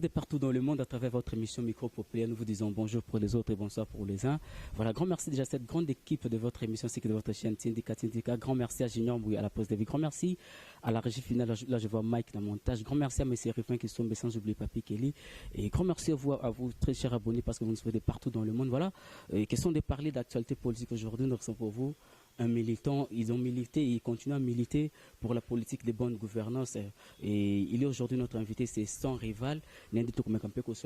souhaitez partout dans le monde à travers votre émission Micro Populaire. Nous vous disons bonjour pour les autres et bonsoir pour les uns. Voilà, grand merci déjà à cette grande équipe de votre émission, c'est que de votre chaîne Tindika. Grand merci à Junior Mbouy à la pause de vie. Grand merci à la régie finale. Là, je vois Mike dans le montage. Grand merci à mes Sérifins qui sont sans oublier Papi Kelly. Et grand merci à vous, très chers abonnés, parce que vous nous souhaitez partout dans le monde. Voilà, question de parler d'actualité politique aujourd'hui. Nous sommes pour vous un militant, ils ont milité et ils continuent à militer pour la politique de bonne gouvernance. Et il est aujourd'hui notre invité, c'est Sans Rival.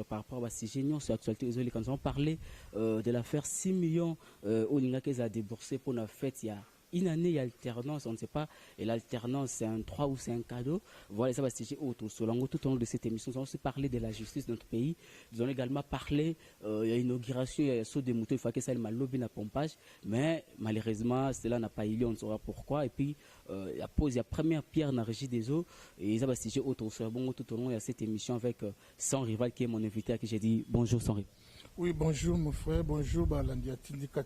Par rapport à ces géniaux sur l'actualité, quand on parlait de l'affaire 6 millions au Lingakez a déboursé pour la fête il y a une année, il y a alternance, on ne sait pas, et l'alternance c'est un 3 ou c'est un cadeau. Voilà, ça va se dire autre. Tout au long de cette émission, nous allons aussi parler de la justice de notre pays. Nous allons également parler, il y a inauguration, il y a saut des moutons, il faut que ça ait mal lobby na pompage, mais malheureusement, cela n'a pas eu lieu, on ne saura pourquoi. Et puis, il y a pose, il y a première pierre dans la régie des eaux, et ça va se dire autre. Bon, tout au long, il y a cette émission avec Sans Rival qui est mon invité, à qui j'ai dit bonjour Sans Rival. Oui, bonjour mon frère, bonjour Balandia Tindika.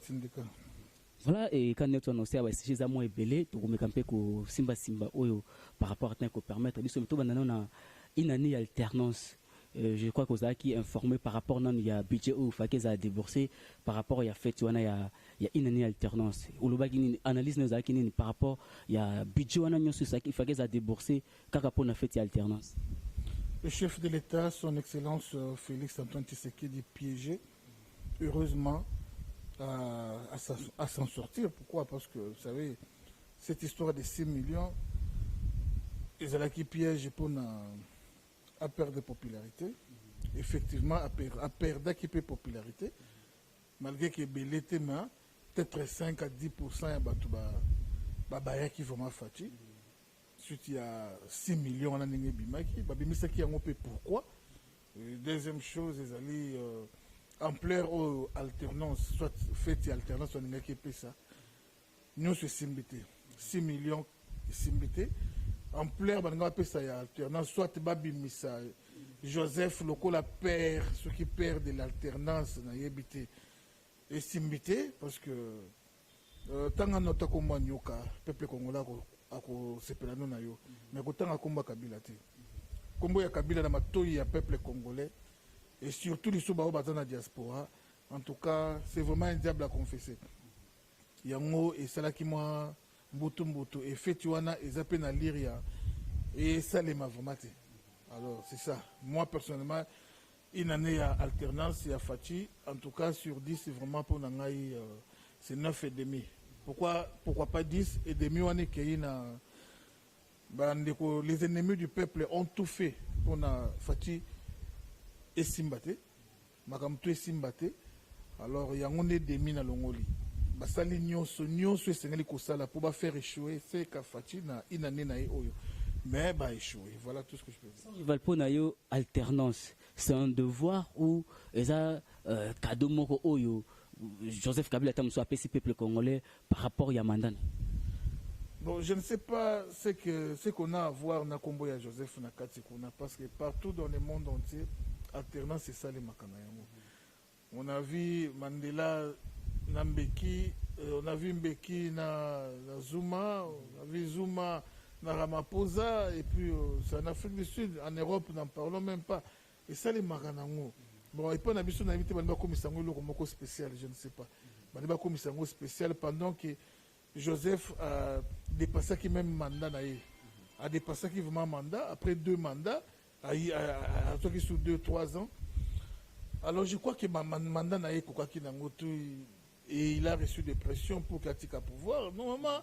Voilà, et quand nous avons annoncé que nous avons belé, nous avons Simba Oyo par rapport à ce qu'on permettre. Nous avons une année alternance. Je crois que vous avez informé par rapport à il budget où il a déboursé par rapport à fait il y a une année alternance. Ou le analyse nous a par rapport il y a budget où a déboursé par rapport à fait alternance. Le chef de l'État, son Excellence Félix Antoine Tshisekedi, piégé, heureusement, à s'en sortir. Pourquoi? Parce que, vous savez, cette histoire de 6 millions, ils ont qui piège pour à perdre de popularité. Effectivement, à perdre de popularité, malgré que l'été, peut-être 5 à 10% de qui vraiment fatigué. Ensuite, il y a 6 millions en année bimaki. Babimisa en pourquoi? Deuxième chose, ils allaient ampleur ou alternance, soit fait et alternance, on a qui fait ça. Nous, c'est Simbité. 6 millions Simbité. Ampleur, on a fait ça et alternance, soit Babimisa. Joseph, le père, ceux qui perdent de l'alternance, on a habité. Et Simbité, parce que tant qu'on a comme Nyoka, peuple congolais, ako sepelano na yo mais kotanga komba Kabila te kombo ya Kabila na matoyi ya peuple congolais et surtout les soba au na diaspora. En tout cas, c'est vraiment un diable à confesser. Yango et salaki moi mbutu et fetiwana et zape na liria et ça les m'a vraiment te. Alors c'est ça, moi personnellement une année à alternance et à Fati, en tout cas sur 10 c'est vraiment pour nangai c'est 9 et demi. Pourquoi pas 10 et demi? Les ennemis du peuple ont tout fait pour Fati et Simbate. Makamto et Simbate. Alors, il y a un demi na longoli. Basali nyonso et sengeli kosala pour faire échouer c'est ka Fati na inane na oyo. Mais échouer. Voilà tout ce que je peux dire. Valpo alternance, c'est un devoir ou eza cadeau moko oyo Joseph Kabila a soit le peuple congolais par rapport à Mandan. Bon, je ne sais pas ce qu'on a à voir na combo ya Joseph Nakati parce que partout dans le monde entier, alternance c'est ça les makanayango. On a vu Mandela na Mbeki, on a vu Mbeki na Zuma, on a vu Zuma na Ramaphosa et puis c'est en Afrique du Sud, en Europe n'en parlons même pas. Et ça les makanayango. Bon, et puis on a vu son invité, comme spécial, je ne sais pas. Comme spécial pendant que Joseph a dépassé qui même mandat, a dépassé qui vraiment mandat, après 2 mandats, a sur 2-3 ans. Alors je crois que mandat n'a et il a reçu des pressions pour qu'il ait pouvoir. Normalement,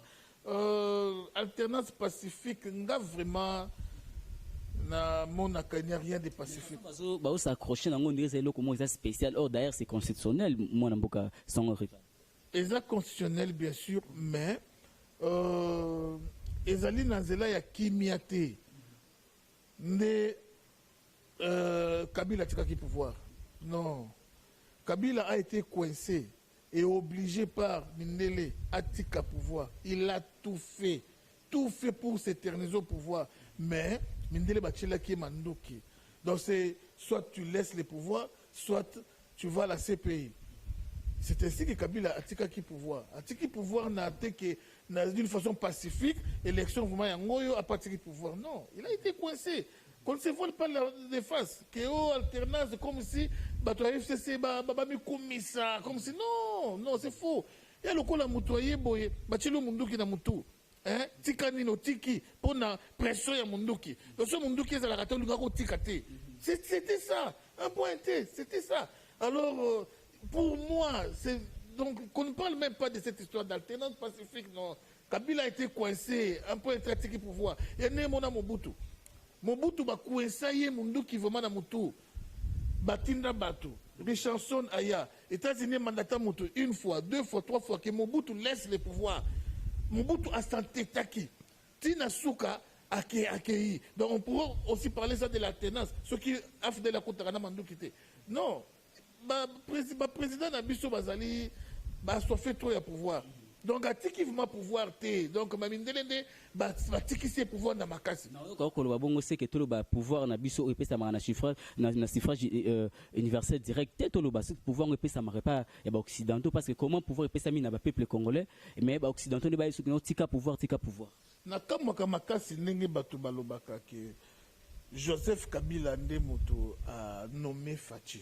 alternance pacifique, n'a vraiment. Mon rien de pacifique. S'accrocher dans le spécial. Or d'ailleurs c'est constitutionnel. Moi n'amboka sans rival. C'est constitutionnel bien sûr, mais ezali nazela ya kimiate ne Kabila tika qui pouvoir. Non, Kabila a été coincé et obligé par Mindele à tika pouvoir. Il a tout fait pour s'éterniser au pouvoir, mais Mindele Bachela qui est mandoki. Donc c'est soit tu laisses les pouvoirs, soit tu vas à la CPI. C'est ainsi que Kabila a tika qui pouvoir. A tika pouvoir n'a été d'une façon pacifique, élection vraiment yangoyo a pas tika pouvoir. Non, il a été coincé. qu'on ne se voile pas les faces, que alternance, comme si bato FCC babami komisa, comme si non, non, c'est faux. Il y a le coup la moutoyer boye, bachelo munduki na mutu. Hein? Tika nino tiki pour la pression ya munduki. Donc ce munduki est la raton du garo tikate. C'était ça, un point T, c'était ça. Alors pour moi, c'est donc qu'on ne parle même pas de cette histoire d'alternance pacifique, non. Kabila a été coincé, un peu intratique pouvoir. Il y a né mon Mobutu. Mobutu ba coincé yé munduki vraiment na mutu. Batinda Batu, Richardson Aya, États-Unis mandata mutu une fois, deux fois, trois fois, que Mobutu laisse le pouvoir. Mobutu a santé taki. Tina Souka a accueilli. Donc on pourrait aussi parler ça de l'alternance. Ceux qui ont fait de la Kotarana Mandou quitté. Non. Le président Nabiso Bazali a fait trop de pouvoir. Donc, à qui va pouvoir te donc Mamindelende va tiki ses pouvoirs dans ma casse. Non, quand le babongo sait que tout le pouvoir na biso et ça na chiffrage na chiffrage universel direct tout le bas pouvoir et ça m'aurait pas et ba occidentaux parce que comment pouvoir et ça mis na peuple congolais mais ba occidentaux ne ba sous tika pouvoir na kama makasi ndenge batu balobaka que Joseph Kabila ndemoto a nommé Fachi.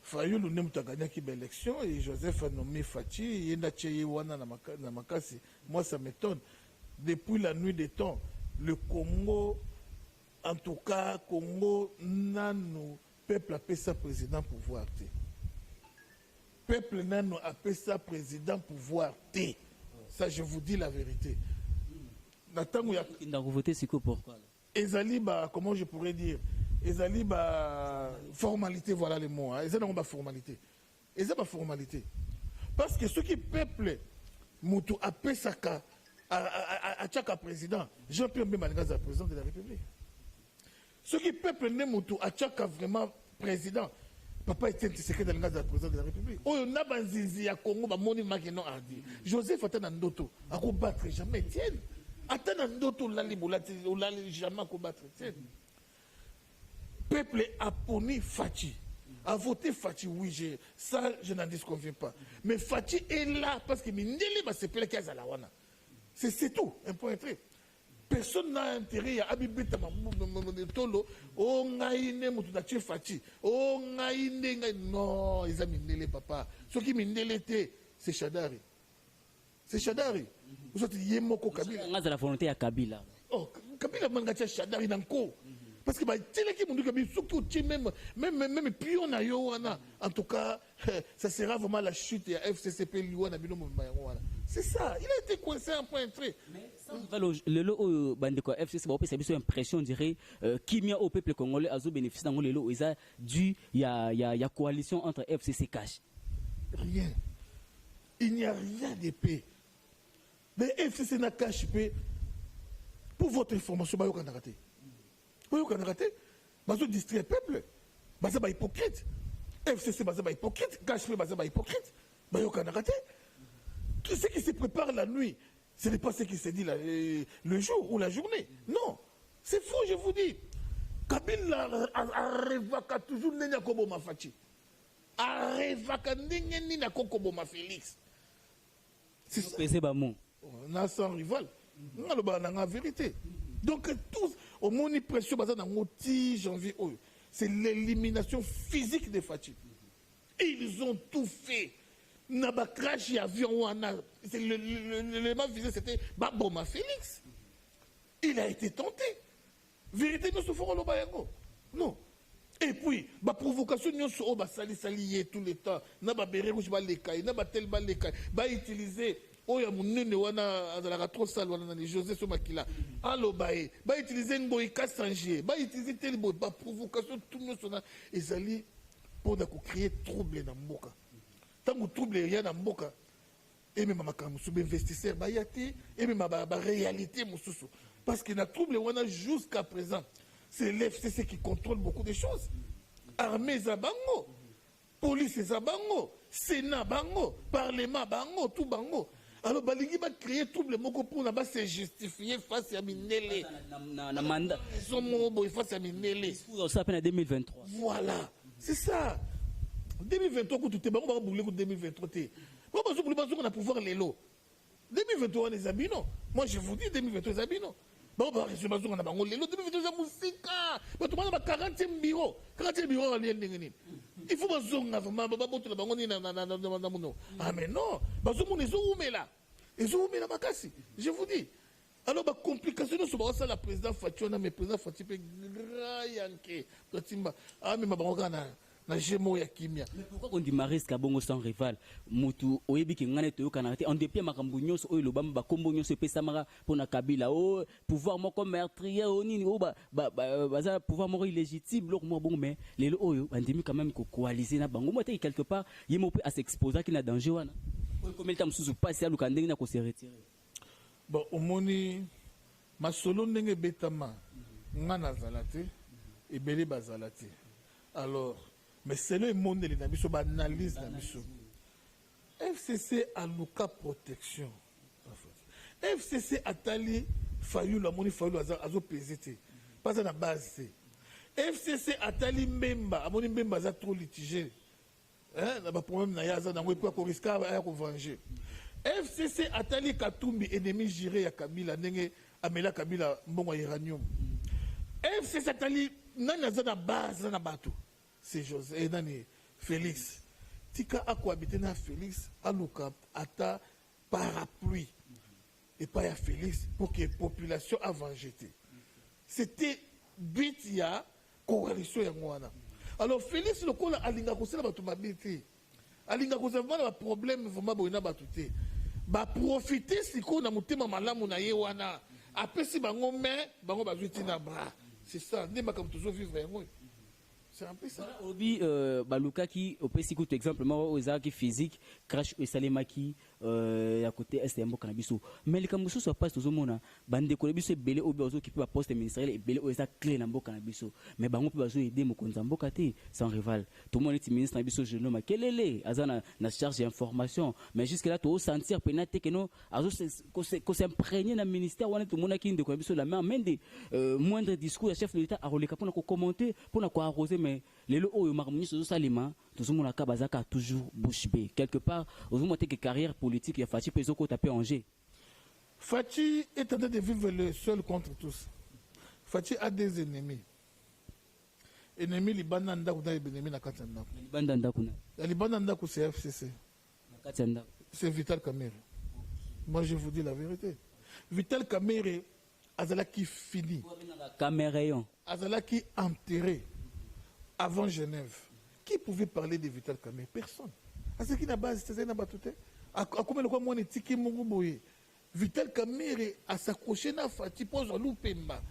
Fayulu ne mutaganya ki élection et Joseph a nommé Fachi yenda tcheye wana na makasi. Moi ça m'étonne. Depuis la nuit des temps, le Congo, en tout cas Congo, nano peuple appelle ça président pouvoir T. Peuple nano appelle ça président pouvoir T. Ça je vous dis la vérité. Natango ya voter c'est quoi pourquoi? Ezali ba comment je pourrais dire? Ezali ba formalité, voilà les mots. Ezali ba formalité. Ezali ba formalité. Parce que ceux qui peuplent Moutou a Pesaka à chaque président, Jean-Pierre Mbemanigaza, président de la République. Ceux qui peuplent Moutou à chaque vraiment président, Papa Etienne Tshisekedi Ngaza, président de la République. Oh, on a banzizi à Congo, ba moni makino a dit. Joseph Atanandoto, à combattre jamais Etienne. Atanandoto lali boulati, lali jamais à combattre Etienne. Peuple a puni Fachi, a voté Fachi, oui, ça je n'en disconviens pas. Mais Fachi est là parce que Mindele va se plaire qu'à Zalawana. C'est tout, un point très. Personne n'a intérêt à Abibeta Tolo, oh Ngaïne, Moutachi Fachi, oh Ngaïne, non, ils ont Mindele, papa. Ce qui Mindele était, c'est Chadari. C'est Chadari. Vous êtes Yemoko Kabila. On a la volonté à Kabila. Oh, Kabila Mangacha Chadari Nanko. Parce que en tout cas, ça sera vraiment la chute de FCCP. C'est ça, il a été coincé un point très. Le lot FCC c'est une impression, on dirait, qui vient au peuple congolais à bénéficier dans le lot, il a dû, il y a coalition entre FCC cash. Rien. Il n'y a rien de paix. Mais FCC n'a cash paix. Pour votre information, il y a raté. Vous avez raté, vous distraire le peuple. Vous êtes hypocrite. FCC, vous êtes hypocrite. KHP, vous êtes hypocrite. Vous avez raté. Tout ce qui se prépare la nuit, ce n'est pas ce qui se dit le jour ou la journée. Non. C'est faux, je vous dis. Kabila a toujours Nenya Koboma Fachi. A revaka Nenya Koboma Félix. C'est ça. On a sans rival. On a la vérité. Donc, tous, au moins, une pression basée dans le 10 janvier, c'est l'élimination physique des Fachi. Ils ont tout fait. Naba crash avion, l'élément visé, c'était Baboma Félix. Il a été tenté. Vérité, nous souffrons le bayango. Non. Et puis, la provocation, nous sommes sali tout le temps. Naba béré rouge, naba tel balekaï, utiliser. Oh, il y a mon nez, wana la trop sale, wana ni José Somakila. Allo bae, ba utiliser ngoy kassanger, ba utiliser tel bo, ba provocation tout nous sona ezali pour créer trouble dans mboka. Tant que trouble rien dans mboka. Et même makamou sous investisseur ba yati, et même ba réalité mususu. Parce que na trouble wana jusqu'à présent, c'est l'FCC qui contrôle beaucoup de choses. Armée zabango, police zabango, Sénat bango, Parlement bango, tout bango. Alors, Balingi va créer trouble pour se justifier face à Minele. Face à Minele. Ça peine à 2023. Voilà, c'est ça. 2023, quand tu es bon, on va bouler 2023. On a pouvoir les lots. 2023, les habits, non. Moi, je vous dis 2023, les habits, non. Bon, bah, je vais vous dire, les autres, ils ont musique. Mais tout le monde a 40e bureau. 40e bureau, il faut que vous ah, mais non. Je vous dis. Alors, la complication, c'est la présidente Fatih, mais président Fatih, ah, mais ma na jemo ya kimia. Mais pourquoi on dit Marisque à Bongo sans rival? Mutu oyebi ki ngane to kanate en depuis makambo nyonso oyo lobamba ba kombo nyonso pe samara pona Kabila o pouvoir moko meurtrier oni o ba pouvoir moko illégitime lok mo bon mais lelo oyo bandimi quand même ko coaliser na bango mo te quelque part yemo pe à s'exposer ki na danger wana. O comme le temps sous passer à lukandenge na ko se retirer. Bon omoni masolo ndenge betama ngana zalate et belé bazalate. Alors mais c'est le monde de l'analyse, l'analyse de la FCC a Luka protection. FCC a tali Fayou, la monnaie Fayou, a pesé. Pas à la base. FCC a tali Memba, a monnaie Memba a trop litigé. Hein, n'a pas problème, n'a pas de problème, qu'on risque à venger. FCC a tali Katumbi, ennemi géré à Kabila, n'enge Amela Kabila, bon uranium. FCC a tali, n'a pas de base, n'a pas de c'est José et Nani Félix. Tika a cohabité na Félix, à Luka, ata parapluie. Et pas à Félix pour que la population avant jeté. C'était but ya coalition ya mwana. Alors Félix le kola alinga kosela batu mabiti. Alinga kosela ba problème vraiment boina batute. Ba profiter siko na mutema malamu na ye wana. Apesi bango mais bango bazuti na bras. C'est ça, ne makam toujours vivre yango. C'est un peu ça. Obi Baluka qui au petit coup exemplement aux arts physique crash et salemaki à côté STM Canabiso mais les camusu soit pas tout monde bande ko biso belé obi ozo qui peut poste ministériel et belé aux clé na mboka na biso mais bango peut bazo aider mokonza mboka te sans rival tout le monde est ministre na biso je nomme kelele azana na charge d'information mais jusque là to sentir penate que non azo ko s'imprégner na ministère wana tout le monde qui de ko biso la main de moindre discours chef de l'état a relé pour ko commenter pour na ko arroser mais les lots au marmoni sur salima tout le monde a kabazaka toujours bouche bée quelque part au moins que carrière politique il y a Fatih Pezo ko taper Angers. Fatih est en train de vivre le seul contre tous. Fatih a des ennemis. Ennemis Liban nda kuna ennemis na katanda. Liban nda kuna. Liban nda ku c'est FCC. Na katanda. C'est Vital Kamerhe. Moi je vous dis la vérité. Vital Kamerhe azalaki fini. Caméréon. Azalaki enterré. Avant Genève, qui pouvait parler de Vital Kamerhe? Personne. À ce qui n'a pas été battu. À combien de fois moi tiki Munguboye? Vital Kamerhe a s'accroché na Fatih pose à l'Oupemba.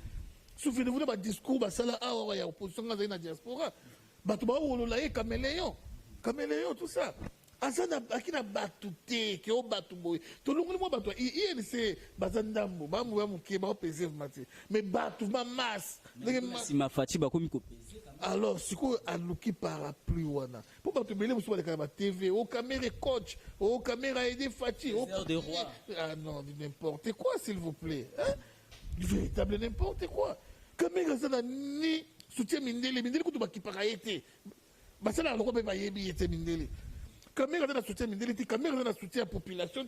Souvenez-vous de ma discours, bah ça là, il y a opposition dans la diaspora. Bah tu vas où on l'a caméléon, tout ça. Azana akina batute ki o batuboy to longo mo batwa il c'est bazandambo ba mu ke ba peser mati mais batu ma masse si ma Fatih ba komi ko peser alors siko aluki parapluie wana pour batu belé musu ba ka ba TV au caméra coach au caméra aider Fatih au de roi ah non n'importe quoi s'il vous plaît hein du véritable n'importe quoi caméra ça ni soutien mindele ko to ba ki para été ba ça la ko ba yebi été mindele Caméra dans soutien militaire, caméra dans soutien à la population,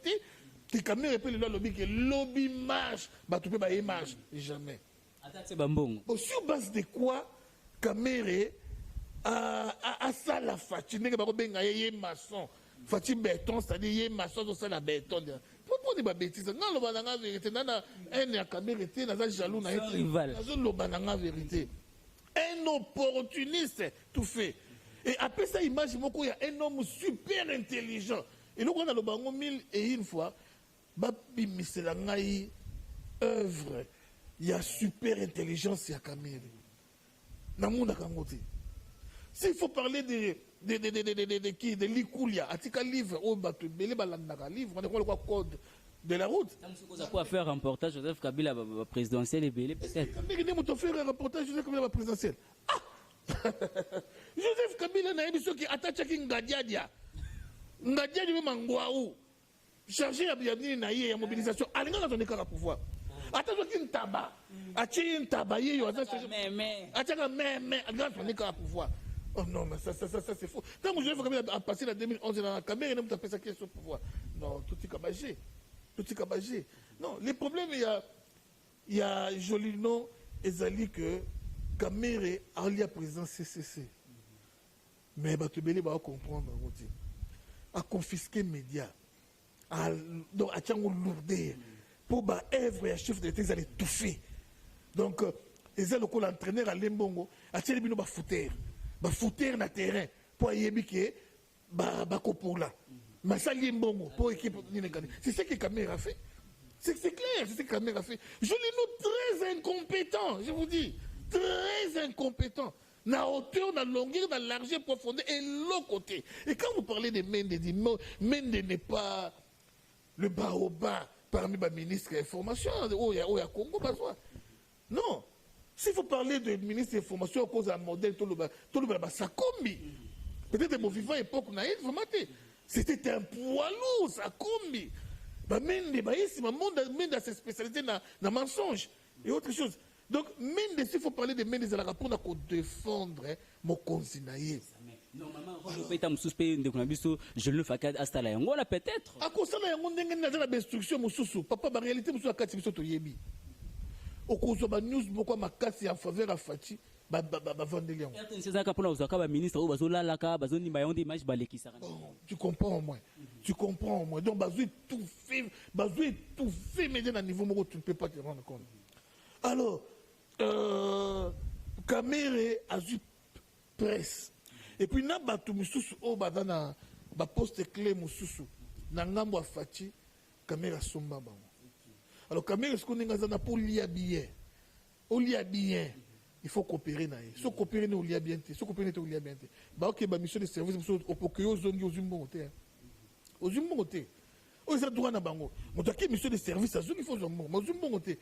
qui caméra peut le lobby que lobby marche, bah tu peux pas marche jamais. Bon, sur base de quoi caméra a ça la Fatih, n'est pas benga yé maçon, Fatih béton, c'est-à-dire yé maçon dans ça la béton. Pourquoi des bêtises? Non le banana vérité, nana un caméra était dans un jaloux na être rival. Dans le banana vérité, un opportuniste tout fait. Et après ça, image, il y a un homme super intelligent. Et nous, on a le bango 1001 fois, c'est la œuvre. Il y a super intelligence, il y a Kamerhe. S'il faut parler de l'Ikoulia, Atika livre, on va te mêler livre, on a quoi le code de la route. On a quoi faire un reportage, Joseph Kabila, présidentiel et belé, peut-être. Kamerhe, faire un reportage, Joseph Kabila, présidentiel. Ah! Joseph Kabila na yebiso ki atachaki ngadiadia même mangwaou chargé ya bienvenue na ye ya mobilisation alinga na toneka pouvoir atachaki ntaba achi ntaba ye yo atachaka mais alinga toneka pouvoir oh non mais ça c'est faux tant que Joseph Kabila a passé la 2011 dans la caméra ne m'a pensé qu'il est pouvoir non tout est cabagé non les problèmes il y a il y a Jolino ezali que Kamere a lié à président CCC. Mais Batubeli va comprendre, à confisquer les médias, à lourder, pour que l'œuvre et le chef de l'État ils allaient étouffer. Donc, ils ont l'entraîneur à Lembongo, à Tchelibino Bafouter dans le terrain, pour Yébike, Bakopola. Massa Lembongo, pour l'équipe. C'est ce que Kamere a fait. C'est clair, c'est ce que Kamere a fait. Jolino très incompétent, je vous dis. Très incompétent. Na hauteur, na longueur, na largeur, profondeur et l'autre côté. Et quand vous parlez de Mende, Mende n'est pas le baobab parmi les ministres de l'information. Oh, il y a Congo, non. S'il faut parler de ministre de l'information à cause d'un modèle, tout le monde, ça combi. Peut-être que mon vivant époque, c'était un poids lourd, ça combi. Mende a ses spécialités dans le mensonge et autre chose. Donc, même s'il faut parler de Mendes, il faut défendre mon consinaïe. Normalement, je le fais à Stala Yangola peut-être. À cause de la destruction, papa, la réalité, je suis à Yebi. Au cours de la news, beaucoup de casse en faveur de Fati, tu comprends au moins. Tu comprends au moins. Donc, tout fait, mais à un niveau où tu ne peux pas te rendre compte. Alors, Kamere a eu presse. Et puis, na batu mususu o badana ba poste clé mususu na ngambo afati Kamere somba bango. Alors Kamere ce qu'on est pour lier bien. Au lier bien, il faut coopérer na. So coopérer no lier bien, so coopérer no lier bien. Ba OK ba mission de service mususu au pokeyo zongi ozumbo hotel. Ozumbo hotel. O za droit na bango. Motaki mission de service a zongi faut zombo. Ozumbo hotel.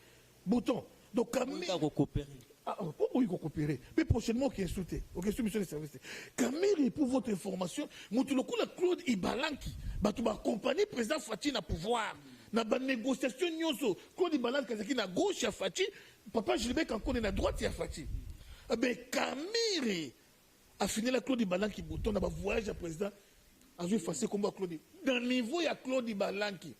Bouton. Donc, Kamere. Pourquoi il faut coopérer? Mais prochainement, qui est insulté. Ok, mission de service. Kamere, pour votre information, la Claude Ibalanki, tu vas accompagner le président Fati na pouvoir. Na ba négociation nyoso. Claude Ibalanki, qui na gauche à Fati, papa Gilbert, quand on est à droite, à Fati. Mais Kamere a fini la Claude Ibalanki, bouton, na ba voyage à président, a joué facile comme Claude. Dans le niveau, il y a Claude Ibalanki.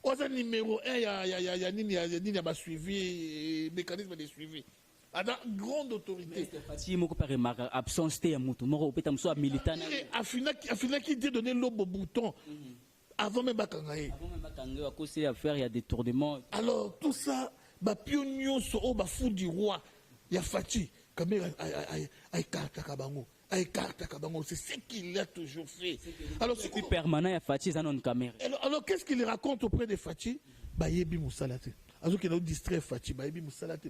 Au numéro 1, il y a suivi, mécanisme de suivi. À la grande autorité. Absence de militant. Qui dit donner l'aube au bouton avant même Bakangaye. Il y a des tournements. Alors, tout ça, Pionnier, au bafou du roi, il y a Fati, Kamere a écarté Kabango. C'est ce qu'il a toujours fait. Alors, c'est permanent, Fati, alors qu'est-ce qu'il raconte auprès de Fati? Bayebi Moussalate. Alors qu'il a distrait Fati, Bayebi Moussalate.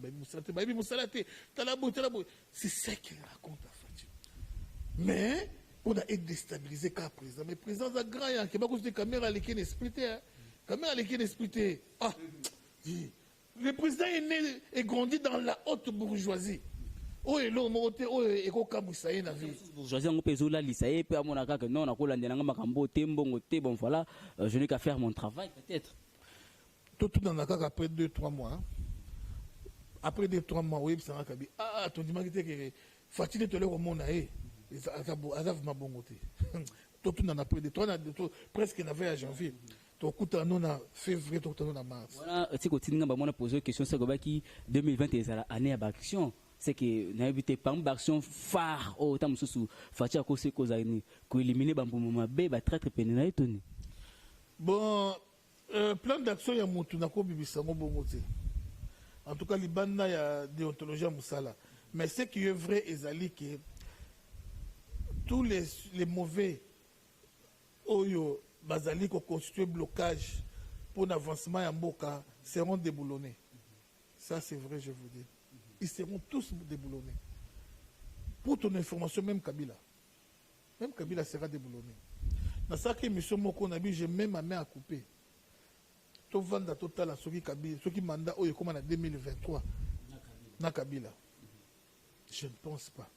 C'est ce qu'il raconte à Fati. Mais, on a déstabilisé le président. Mais le président a grand, qui n'a pas cause de caméra, il est expliqué. Caméra, il est expliqué. Ah, le président est né et grandi dans la haute bourgeoisie. Oh, et l'homme, oh, et Kokamoussaï na vie. Bourgeoisie, on peut zola lisaïe, peut à mon avis que non, on a coulé dans la cambo, bon, voilà, je n'ai qu'à faire mon travail, peut-être. Tout dans la cas après 2-3 mois. Après 2-3 mois, oui, ça va caber. Ah, ton dimanche, que fatigué, tu es au monde, Azaf m'a bon côté. Tout dans la après 2-3 mois, presque n'avait à janvier. Tout en février, tout en mars. Voilà, tu sais, quand tu as posé une question, c'est que 2020 est l'année d'action. C'est que n'a évité pas une action phare au temps sous Fati à cause cause aini que éliminer bambou bé ba très pénal étonné. Bon plan d'action ya mutu na ko bibisa ngo bongo te. En tout cas libanda ya déontologie musala. Mais ce qui est vrai ezali que tous les mauvais oyo bazali ko constituer blocage pour l'avancement ya mboka seront déboulonnés. Ça c'est vrai, je vous dis. Ils seront tous déboulonnés. Pour ton information, même Kabila sera déboulonné. Dans cette émission, j'ai même ma main à couper. Tout vendre total à ceux qui mandat au en 2023. Na Kabila. Je ne pense pas.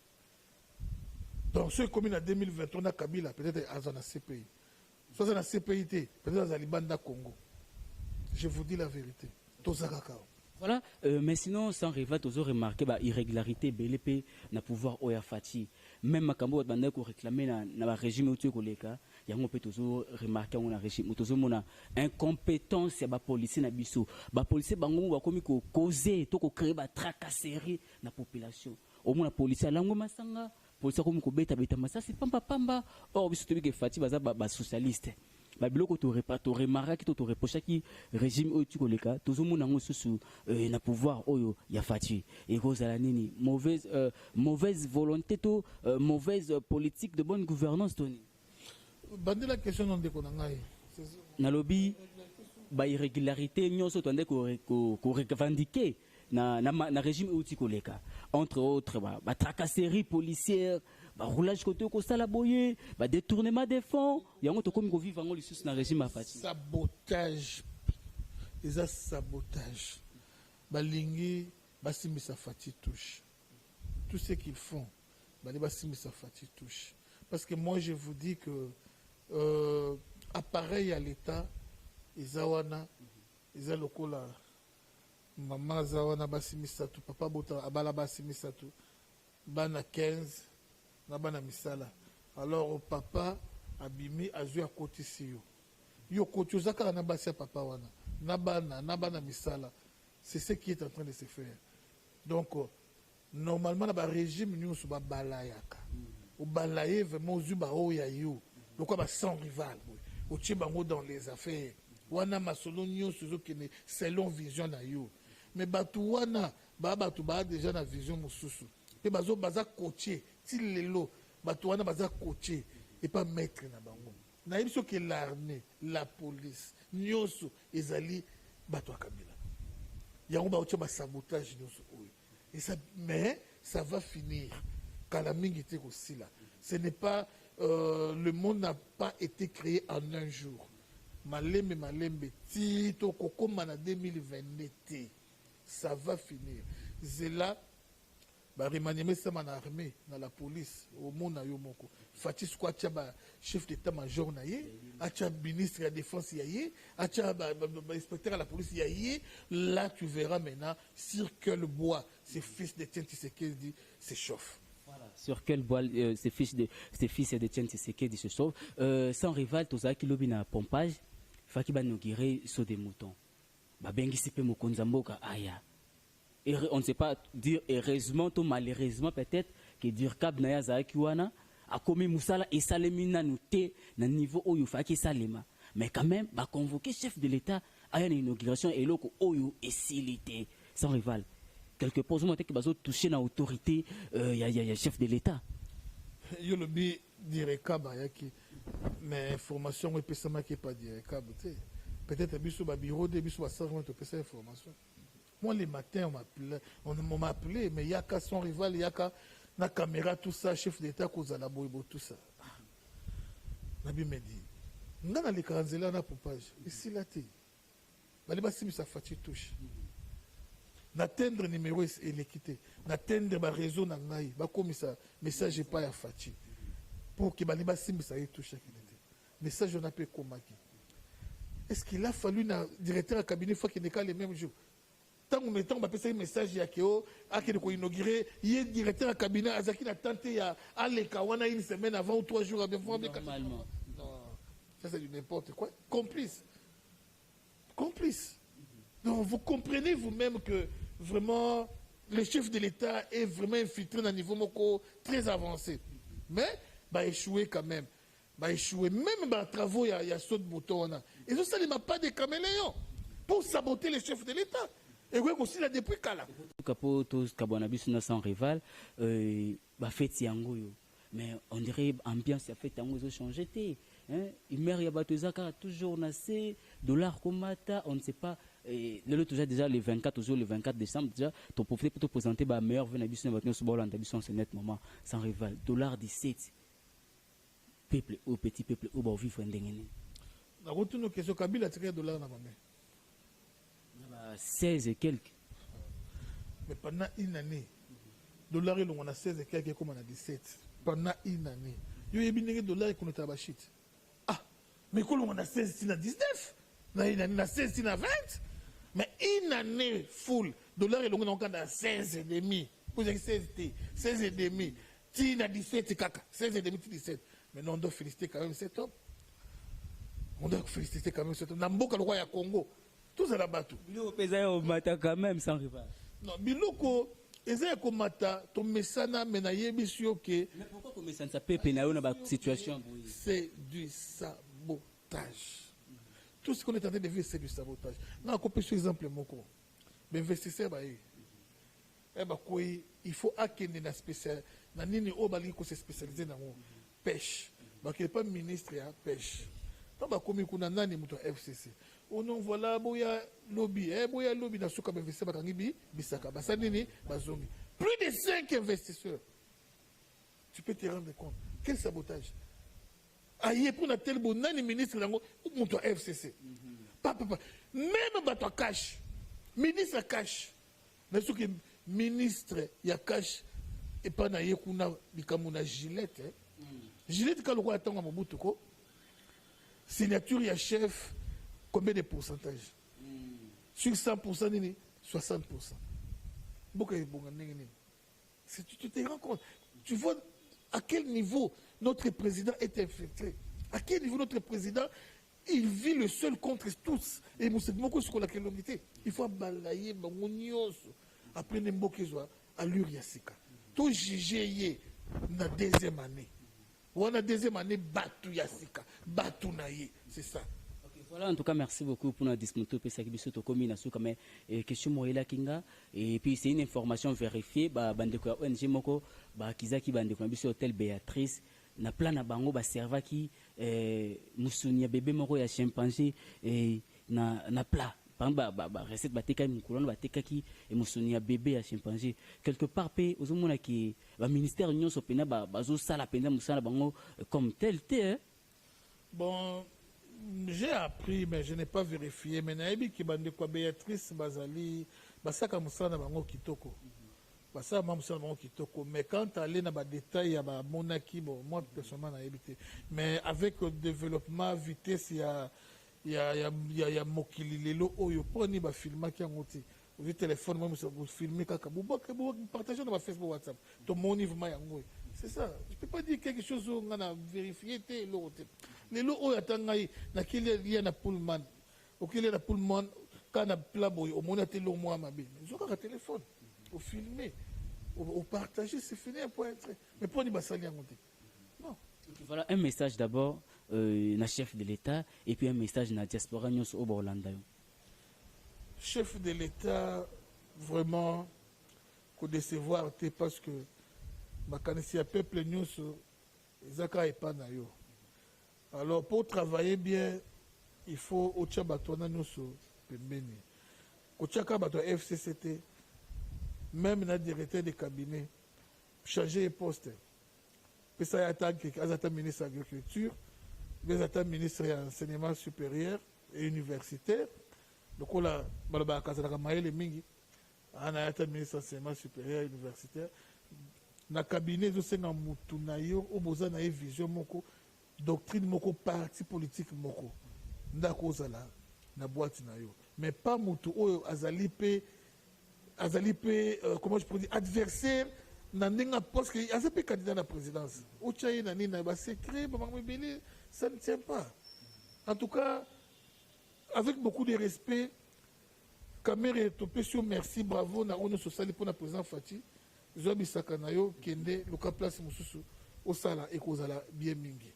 Dans ceux qui ont en 2023, na Kabila, peut-être à la CPI. Soit dans la CPI, peut-être à la Libanda Congo. Je vous dis la vérité. Tozakakao. Voilà, mais sinon, sans rêver, tu as remarqué l'irrégularité BLP na pouvoir Oya Fati. Même Makambo a réclamé dans le régime où tu es, yango peut toujours remarquer on a régime toujours mona incompétence ya ba policier na biso ba policier bango ba komi ko causer to ko créer ba tracasserie na population au moins la policier lango masanga policier komi ko beta masasi pamba pamba or biso to bi ke fati baza ba socialiste ba biloko to remarquer to reprocher ki régime oyo tu koleka toujours mona ngo susu na pouvoir oyo ya fati et kozala nini mauvaise volonté to mauvaise politique de bonne gouvernance Tony. Bande la question non de konangai. Nalobi ba irrégularité nyonso tande ko revendiquer na régime outi koleka entre autres ba tracasserie policière ba roulage côté ko sala boye ba détournement des fonds yango to komi ko vivre ngo lisusu na régime afati sabotage balingi basimisa fati touche tout ce qu'ils font bali basimisa fati touche parce que moi je vous dis que appareil à l'état izawana iza lokola maman zawana basimisa tout papa bota abala basimisa tout bana 15 na bana misala alors papa abimi azui à côté si yo côté zaka na basi papa wana na bana misala c'est ce qui est en train de se faire donc normalement na régime nous ba balayaka au balayer vraiment zuba oya yo donc ba sans rival au tchibango dans les affaires wana masolo nyonso zokene selon vision na yo mais batu wana batu ba déjà na vision mususu et bazo baza coacher ti lelo batu wana baza coacher et pas maître na bango na yebiso que l'armée la police nyonso ezali batu akabila yango ba otcha ba sabotage nyonso oyo et ça mais ça va finir kala mingi te ko sila ce n'est pas le monde n'a pas été créé en un jour malembe tito kokoma na 2022 ça va finir c'est là ba remaniement ça na armée dans la police au monde yo moko fatis quoi tia ba chef d'état major na ye atia ministre de la défense yaye atia ba inspecteur à la police yaye là tu verras maintenant sur quel bois ces fils de Tshisekedi se chauffent. Voilà, sur quel bois ces fils de Tshisekedi se chauffent. Sans rival toza ki lobi na pompage faki ba inaugurer saut des moutons ba bengi sipe mokonza mboka aya. Et on ne sait pas dire heureusement ou malheureusement peut-être que Dirkab Naya Zakiwana a commis Moussala et Salemina Nouté na niveau oyo faki Salema. Mais quand même, bah convoquer chef de l'État à une inauguration et loko oyo et silité sans rival. Quelque part, on que bazo toucher na autorité, y a chef de l'État. Yo le bi Dirkab yaki, mais information et pesama qui pas Dirkab peut-être biso ba bureau de biso ba servant to pesa information. Moi, les matins, on m'a appelé, mais il y a qu'à son rival, il y a qu'à la caméra, tout ça, chef d'État, Kozalaboibo, tout ça. Nabi me dit, on a les caranzela, on a pompage. Ici, là, tu es. Ça fait touche. N'atteindre numéro et l'équité. N'atteindre le réseau, n'angaï. Comme ça, message pas à Fati. Pour que les ça y touche. Message, on a pu commaquer. Est-ce qu'il a fallu un directeur à cabinet, fois qu'il n'est pas les mêmes jours? Tant que on va passer un message à Kéo, à qui nous inaugurer, il y a directeur à cabinet, à Zaki a tenté à aller Kawana une semaine avant ou 3 jours avant. Normalement. Non, ça c'est du n'importe quoi. Complice. Donc vous comprenez vous-même que vraiment le chef de l'État est vraiment infiltré dans un niveau très avancé. Mais bah échoué quand même. Bah échoué. Même dans les travaux, il y a saut de bouton. Et ça ne m'a pas de caméléons pour saboter le chef de l'État. Et oui, aussi là depuis Kala. Kapo tous kabonabis sans rival, bah fait yango. Mais on dirait ambiance a fait yango ils ont changé té. Il meurt y a batuzaka toujours nassé dollar komata, on ne sait pas. Le toujours déjà le 24 toujours le 24 décembre déjà ton profiter pour te présenter bah meilleur venabis na batno sur Hollande abison c'est net moment sans rival dollar 17. Peuple au petit peuple au ba vivre ndengene. Na retourne question Kabila tiré dollar na maman. 16 et quelques. Mais pendant une année, dollar on a 16 et quelques comme on a 17. Pendant une année. Il y a bien des dollars qu'on a bachit. Ah, mais quand on a 16, c'est 19. Une année, on a 16, c'est 20. Mais une année full, dollar on a 16 et demi. Vous avez 16 et demi. Tu as 17 caca. 16 et demi, 17. Mais non, on doit féliciter quand même cet homme. On doit féliciter quand même ce Namboka le roi ya Congo. Tout ça là-bas tout. Biloko pesa au mata quand même sans rival. Non, biloko eza ko mata to mesana mena yebisio ke. Mais pourquoi comme ça ne s'appelle penayo na ba situation? C'est du sabotage. Tout ce qu'on est en train de vivre, c'est du sabotage. Non, on peut sur exemple moko. Mais investisseur ba il faut akende na spécial na nini o bali ko se spécialiser na pêche. Ba qu'il pas ministre ya pêche. Donc ba komi kuna nani muto FCC. Oh non voilà boya lobby boya lobby na suka investisseur ba kangibi bisaka ba sanini bazongi. Plus de 5 investisseurs. Tu peux te rendre compte quel sabotage. Aïe pour na tel bon nani ministre lango muto FCC. Papa même ba to cash. Ministre cash. Na suka ministre ya cash et pas na yekuna bikamuna Gillette. Gillette quand le roi attend à Mobutu ko signature ya chef combien de pourcentage sur 100% nini 60%. Tu te rends compte, tu vois à quel niveau notre président est infiltré, à quel niveau notre président il vit le seul contre tous et nous sommes beaucoup sur la calomnie. Il faut balayer bangonioso après n'imbokezwa allure ya sika tout juger na deuxième année. On a deuxième année batu yasika, batu naye, c'est ça. Okay, voilà, en tout cas, merci beaucoup pour notre discours. Question Moïla Kinga. Et puis, c'est une information vérifiée. Bandeko ONG Moko, Kizaki Bandeko, Hôtel Béatrice, na plan na bango, serva qui, Moussounia bébé Moko ya chimpanzé, na plat. Par exemple, recette bateka moukolon bateka qui émotionné bébé à chimpanzé quelque part pe ozomona ki ba ministère union sopena bazo sala penda musala bango comme tel té. Bon, j'ai appris mais je n'ai pas vérifié mais naebi ki bande kwa Béatrice bazali basaka musala bango kitoko. Basaka musala bango kitoko mais quand aller na ba détail ya ba monaki bon moi personnellement naebi té mais avec le développement vitesse il y a mokili lelo oyo poni ba filma ki ngoti vous téléphone moi vous filmer kaka vous partager dans ma Facebook WhatsApp to mon niveau yango c'est ça je peux pas dire quelque chose on a vérifié té l'autre lelo oyo atangai na kile lié na pullman okile na pullman kana plabo au mona té lo moi mabe zo kaka téléphone au filmer au partager c'est fini un point mais poni ba sali ngoti non. Voilà un message d'abord na chef de l'État et puis un message na diaspora nyos au Borlanda. Chef de l'État vraiment ko décevoir parce que makanisi ya peuple nyos ezaka epa na yo. Alors pour travailler bien il faut ocha batona nyos pembeni. Kochaka bato FCCT même na directeur de cabinet changer poste. Puis ça y attaque Azata ministre de l'Agriculture, Azata ministre de l'Enseignement supérieur et universitaire. Donc on a Kazalaka Maël Mingi, Azata ministre de l'Enseignement supérieur et universitaire. Na cabinet de Senga Moutunayo, Oboza na vision moko, doctrine moko, parti politique moko. Ndako zala na boîte na yo. Mais pas Moutou Oyo Azalipe, comment je peux dire, adversaire. Nandenga poste que a pas candidat à la présidence. Ochaye nani na ba secret ça ne tient pas. En tout cas, avec beaucoup de respect, Kamere Topesio merci bravo na ono sociali pour la président Fati. Zobi Sakanayo kende loka place mususu au sala et kozala bien mingi.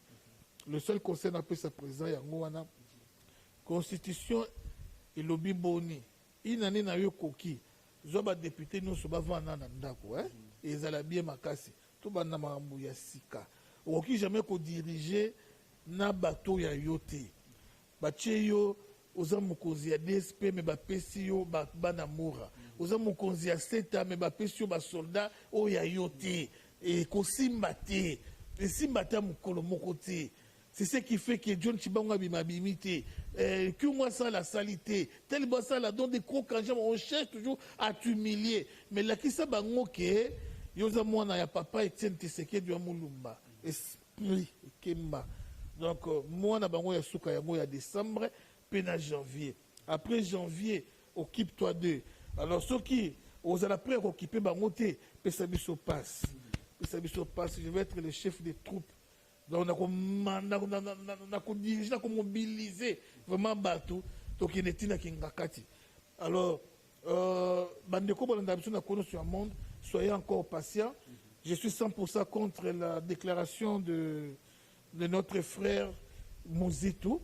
Le seul conseil n'a pas sa président yango wana constitution et lobby boni. Inani na yo koki. Zoba député nous soba vana na ndako et ezala bien makasi to banda makambo ya sika okoki jamais ko diriger na bateau ya yote batie yo oza mokonzi ya DSP me bapesi yo bana mura oza mokonzi ya seta me bapesi yo basoldat oyo ya yote et kosimba te esimba te mokolo moko te. C'est ce qui fait que John Chibanga bimabimité, que moi ça la salité, tel bas ça la donne des crocs en jambe, on cherche toujours à t'humilier. Mais là qui ça bango que yoza mwana ya papa Etienne Tshisekedi wa Mulumba, esprit kemba. Donc moi na bango ya suka ya moya décembre, pena janvier. Après janvier, occupe-toi d'eux. Alors ceux qui osent la près occuper bango te, pesabiso passe. Pesabiso passe, je vais être le chef des troupes Donc on a dirigé, on a mobilisé vraiment bateau. Donc il est inakingakati. Alors, bandeko balandabison na kono sur le monde, soyez encore patients. Je suis 100% contre la déclaration de notre frère Mozitu,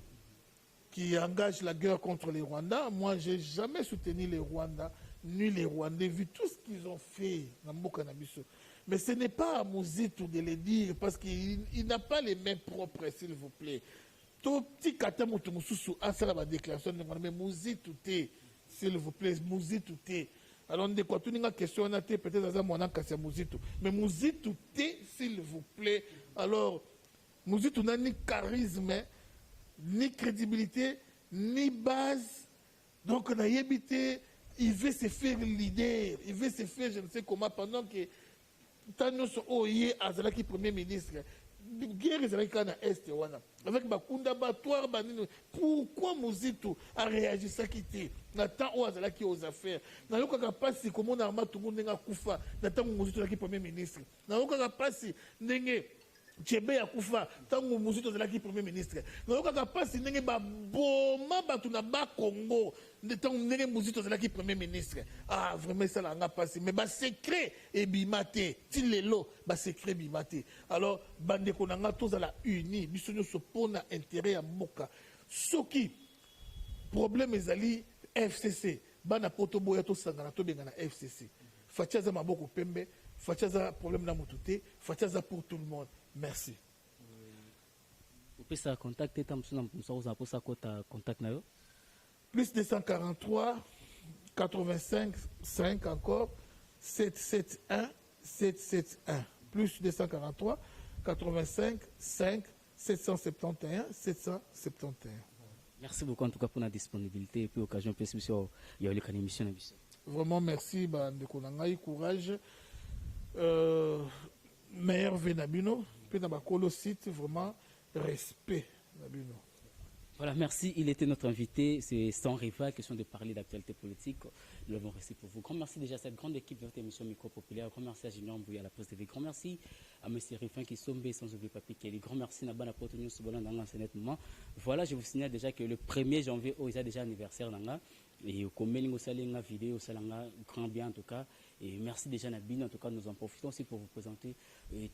qui engage la guerre contre les Rwandais. Moi, je n'ai jamais soutenu les Rwandais, ni les Rwandais, vu tout ce qu'ils ont fait dans Mboka Nabiso. Mais ce n'est pas à Mozitu de le dire, parce qu'il n'a pas les mains propres, s'il vous plaît. Tout petit kata mutumussu a ça la déclaration de mais Mozitu te, s'il vous plaît, Mozitu te. Alors, de quoi tu n'as question, peut-être à ça, mon nom, c'est Mozitu. Mais Mozitu te, s'il vous plaît. Alors, Mozitu n'a ni charisme, ni crédibilité, ni base. Donc, on a évité, il veut se faire leader, il veut se faire, je ne sais comment, pendant que Thanos Oye Azalaki Premier ministre, guerre Azalaki na Est, avec Bakunda Batouar, pourquoi Mozitu a réagi ça quitté Nathan O Azalaki aux affaires. N'a pas passé comme on a armé tout le monde n'a Koufa, Nathan Mozitu qui Premier ministre. N'a pas passé Nenge. Tchebe ya kufa tango Mozitu azalaki premier ministre nayoka pasi ndenge baboma bato na bakongo tango ndenge Mozitu azalaki premier ministre. Ah vraiment ça langa pasi mais secret ebima te ti lelo secret ebima te. Alors bandeko nanga tozala uni biso nyonso mpona intérêt ya mboka soki problème ezali FCC bana poto boya tosangana tobengana FCC fatia za maboko pembe fatia za problème na mutu te fatia za pour tout le monde. Merci. Vous pouvez ça contacter contact plus 243 85 5 encore 771 771 plus 243 85 5 771 771. Merci beaucoup en tout cas pour la disponibilité et puis l'occasion de faire une émission. Vraiment merci de konangai courage meilleur Venabino. Puis dans le site, vraiment, respect. Voilà, merci. Il était notre invité. C'est sans rival, question de parler d'actualité politique. Nous l'avons resté pour vous. Grand merci déjà à cette grande équipe de votre émission Micro Populaire. Grand merci à Junior Mbouya à la Poste TV. Grand merci à M. Rifin qui sombe sans oublier Papi Kelly. Grand merci à Nabana Portonio Soubolan dans l'ancien moment. Voilà, je vous signale déjà que le 1er janvier, il y a déjà anniversaire dans et au Komelingo Salenga vidéo Salanga, grand bien en tout cas. Et merci déjà Nabine, en tout cas nous en profitons aussi pour vous présenter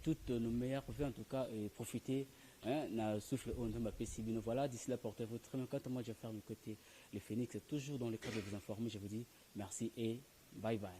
toutes nos meilleures profits, en tout cas et profiter na souffle on Mbappé Sibino. Voilà, d'ici là portez-vous très bien. Quant à moi je vais faire du côté le Phoenix, toujours dans le cadre de vous informer, je vous dis merci et bye bye.